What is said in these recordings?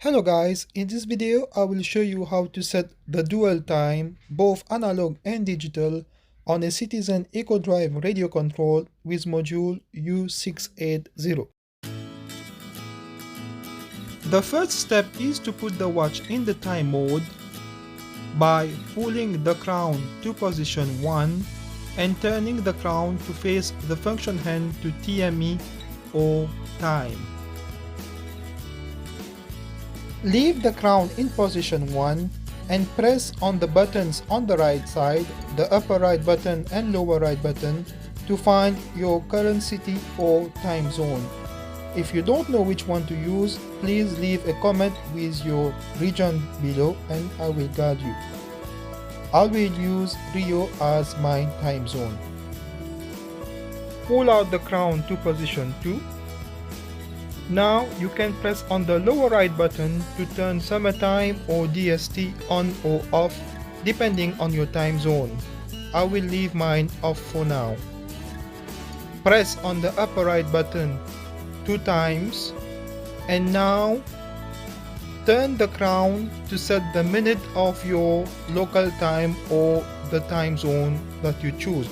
Hello guys, in this video I will show you how to set the dual time, both analog and digital, on a Citizen EcoDrive radio control with module U680. The first step is to put the watch in the time mode by pulling the crown to position 1 and turning the crown to face the function hand to TME or time. Leave the crown in position 1 and press on the buttons on the right side, the upper right button and lower right button, to find your current city or time zone. If you don't know which one to use, please leave a comment with your region below and I will guide you. I will use Rio as my time zone. Pull out the crown to position 2. Now you can press on the lower right button to turn summertime or DST on or off depending on your time zone. I will leave mine off for now. Press on the upper right button 2 times and now turn the crown to set the minute of your local time or the time zone that you choose.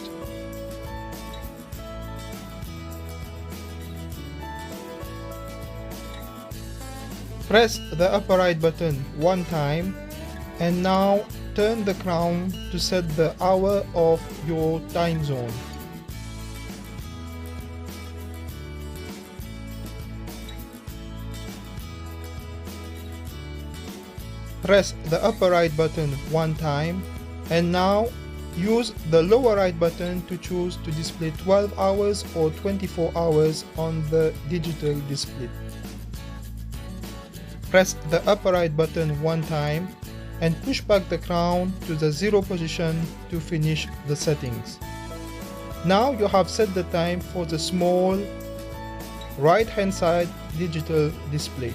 Press the upper right button 1 time and now turn the crown to set the hour of your time zone. Press the upper right button 1 time and now use the lower right button to choose to display 12 hours or 24 hours on the digital display. Press the upper right button 1 time and push back the crown to the 0 position to finish the settings. Now you have set the time for the small right hand side digital display.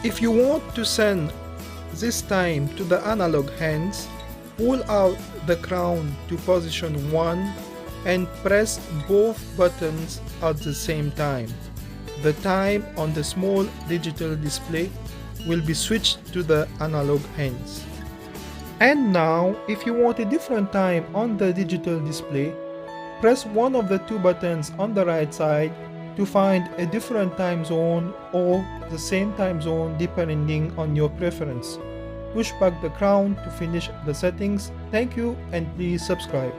If you want to send this time to the analog hands, pull out the crown to position 1 and press both buttons at the same time. The time on the small digital display will be switched to the analog hands. And now, if you want a different time on the digital display, press one of the 2 buttons on the right side to find a different time zone or the same time zone depending on your preference. Push back the crown to finish the settings. Thank you and please subscribe.